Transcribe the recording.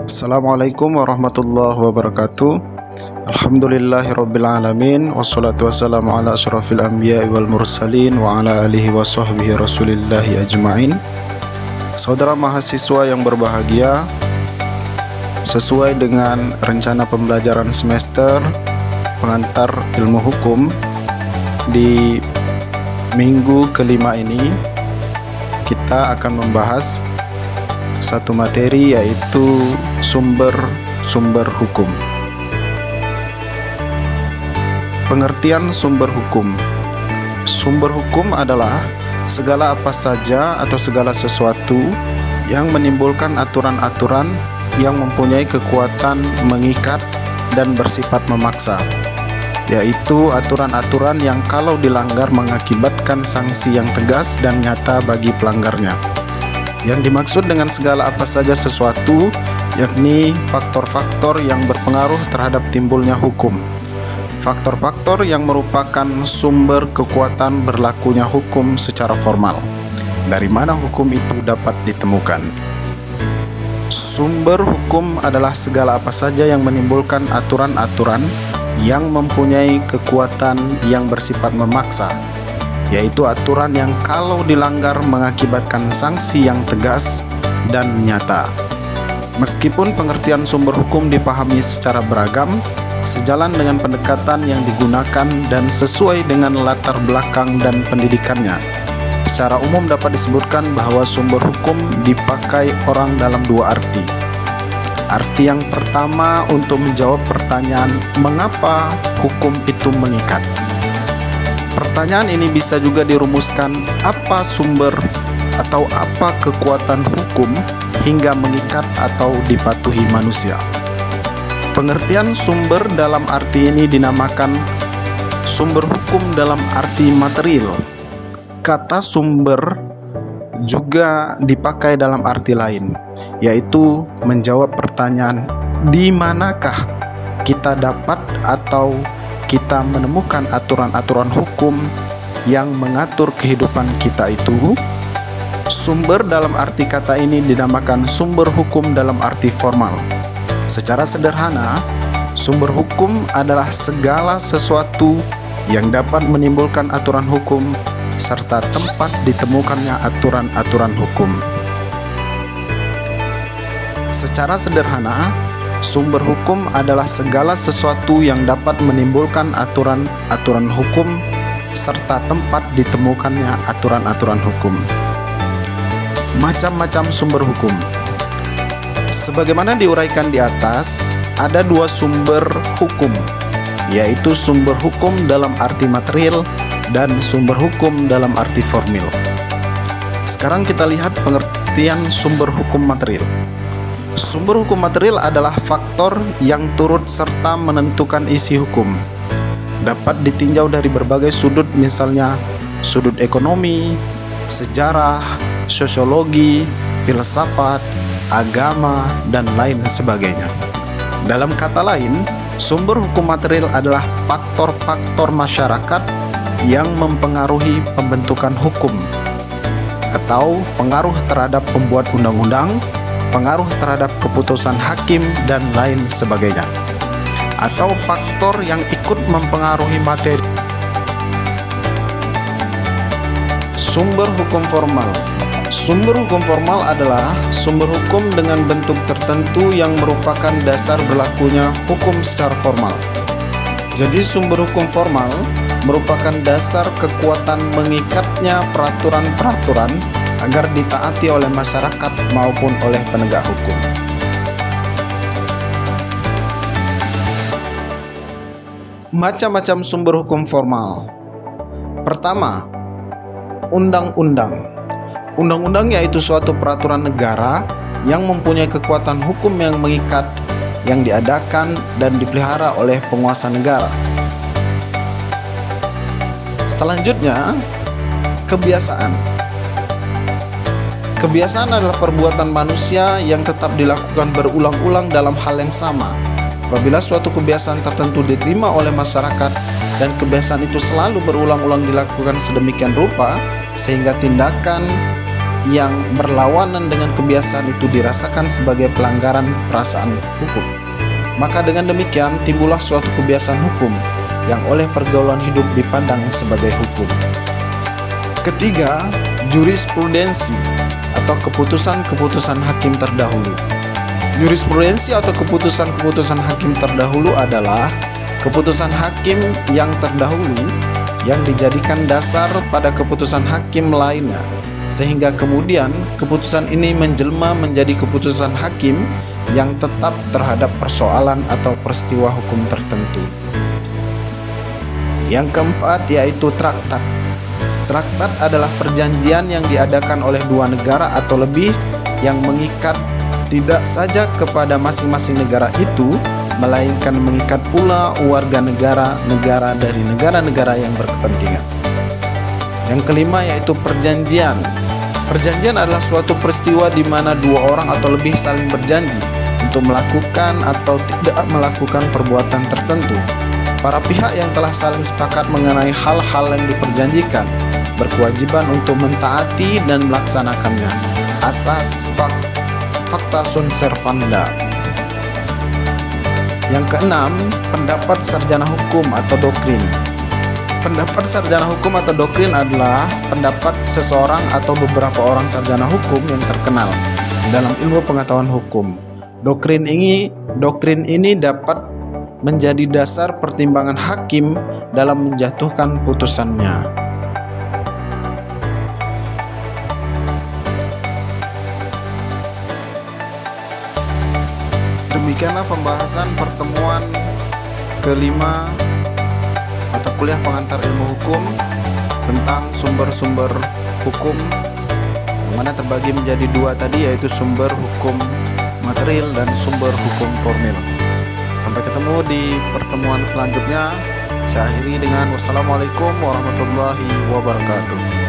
Assalamualaikum warahmatullahi wabarakatuh. Alhamdulillahirrabbilalamin. Wassalatu wassalamu ala asyrafil anbiya wal mursalin wa ala alihi wa sahbihi rasulillahi ajma'in. Saudara mahasiswa yang berbahagia, sesuai dengan rencana pembelajaran semester pengantar ilmu hukum, di minggu kelima ini kita akan membahas satu materi, yaitu sumber hukum. Pengertian sumber hukum. Sumber hukum adalah segala apa saja atau segala sesuatu yang menimbulkan aturan-aturan yang mempunyai kekuatan mengikat dan bersifat memaksa, yaitu aturan-aturan yang kalau dilanggar mengakibatkan sanksi yang tegas dan nyata bagi pelanggarnya. Yang dimaksud dengan segala apa saja sesuatu, yakni faktor-faktor yang berpengaruh terhadap timbulnya hukum. Faktor-faktor yang merupakan sumber kekuatan berlakunya hukum secara formal. Dari mana hukum itu dapat ditemukan? Sumber hukum adalah segala apa saja yang menimbulkan aturan-aturan yang mempunyai kekuatan yang bersifat memaksa, yaitu aturan yang kalau dilanggar mengakibatkan sanksi yang tegas dan nyata. Meskipun pengertian sumber hukum dipahami secara beragam, sejalan dengan pendekatan yang digunakan dan sesuai dengan latar belakang dan pendidikannya, secara umum dapat disebutkan bahwa sumber hukum dipakai orang dalam dua arti. Arti yang pertama untuk menjawab pertanyaan mengapa hukum itu mengikat. Pertanyaan ini bisa juga dirumuskan apa sumber atau apa kekuatan hukum hingga mengikat atau dipatuhi manusia. Pengertian sumber dalam arti ini dinamakan sumber hukum dalam arti material. Kata sumber juga dipakai dalam arti lain, yaitu menjawab pertanyaan di manakah kita dapat atau kita menemukan aturan-aturan hukum yang mengatur kehidupan kita itu. Sumber dalam arti kata ini dinamakan sumber hukum dalam arti formal. Secara sederhana, sumber hukum adalah segala sesuatu yang dapat menimbulkan aturan hukum serta tempat ditemukannya aturan-aturan hukum. Secara sederhana, sumber hukum adalah segala sesuatu yang dapat menimbulkan aturan-aturan hukum serta tempat ditemukannya aturan-aturan hukum. Macam-macam sumber hukum. Sebagaimana diuraikan di atas, ada dua sumber hukum, yaitu sumber hukum dalam arti material dan sumber hukum dalam arti formil. Sekarang kita lihat pengertian sumber hukum material. Sumber hukum material adalah faktor yang turut serta menentukan isi hukum. Dapat ditinjau dari berbagai sudut, misalnya sudut ekonomi, sejarah, sosiologi, filsafat, agama, dan lain sebagainya. Dalam kata lain, sumber hukum material adalah faktor-faktor masyarakat yang mempengaruhi pembentukan hukum, atau pengaruh terhadap pembuat undang-undang, pengaruh terhadap keputusan hakim, dan lain sebagainya, atau faktor yang ikut mempengaruhi materi. Sumber hukum formal. Sumber hukum formal adalah sumber hukum dengan bentuk tertentu yang merupakan dasar berlakunya hukum secara formal. Jadi sumber hukum formal merupakan dasar kekuatan mengikatnya peraturan-peraturan agar ditaati oleh masyarakat maupun oleh penegak hukum. Macam-macam sumber hukum formal. Pertama, undang-undang. Undang-undang yaitu suatu peraturan negara yang mempunyai kekuatan hukum yang mengikat, yang diadakan dan dipelihara oleh penguasa negara. Selanjutnya, kebiasaan. Kebiasaan adalah perbuatan manusia yang tetap dilakukan berulang-ulang dalam hal yang sama. Apabila suatu kebiasaan tertentu diterima oleh masyarakat dan kebiasaan itu selalu berulang-ulang dilakukan sedemikian rupa sehingga tindakan yang berlawanan dengan kebiasaan itu dirasakan sebagai pelanggaran perasaan hukum. Maka dengan demikian timbullah suatu kebiasaan hukum yang oleh pergaulan hidup dipandang sebagai hukum. Ketiga, jurisprudensi atau keputusan-keputusan hakim terdahulu. Jurisprudensi atau keputusan-keputusan hakim terdahulu adalah keputusan hakim yang terdahulu yang dijadikan dasar pada keputusan hakim lainnya, sehingga kemudian keputusan ini menjelma menjadi keputusan hakim yang tetap terhadap persoalan atau peristiwa hukum tertentu. Yang keempat yaitu traktat. Traktat adalah perjanjian yang diadakan oleh dua negara atau lebih yang mengikat tidak saja kepada masing-masing negara itu, melainkan mengikat pula warga negara-negara dari negara-negara yang berkepentingan. Yang kelima yaitu perjanjian. Perjanjian adalah suatu peristiwa di mana dua orang atau lebih saling berjanji untuk melakukan atau tidak melakukan perbuatan tertentu. Para pihak yang telah saling sepakat mengenai hal-hal yang diperjanjikan berkewajiban untuk mentaati dan melaksanakannya. Asas facta sunt servanda. Yang keenam, pendapat sarjana hukum atau doktrin. Pendapat sarjana hukum atau doktrin adalah pendapat seseorang atau beberapa orang sarjana hukum yang terkenal dalam ilmu pengetahuan hukum. Doktrin ini dapat menjadi dasar pertimbangan hakim dalam menjatuhkan putusannya. Demikianlah pembahasan pertemuan kelima mata kuliah pengantar ilmu hukum tentang sumber-sumber hukum, yang mana terbagi menjadi dua tadi, yaitu sumber hukum material dan sumber hukum formil. Sampai ketemu di pertemuan selanjutnya. Saya akhiri dengan wassalamualaikum warahmatullahi wabarakatuh.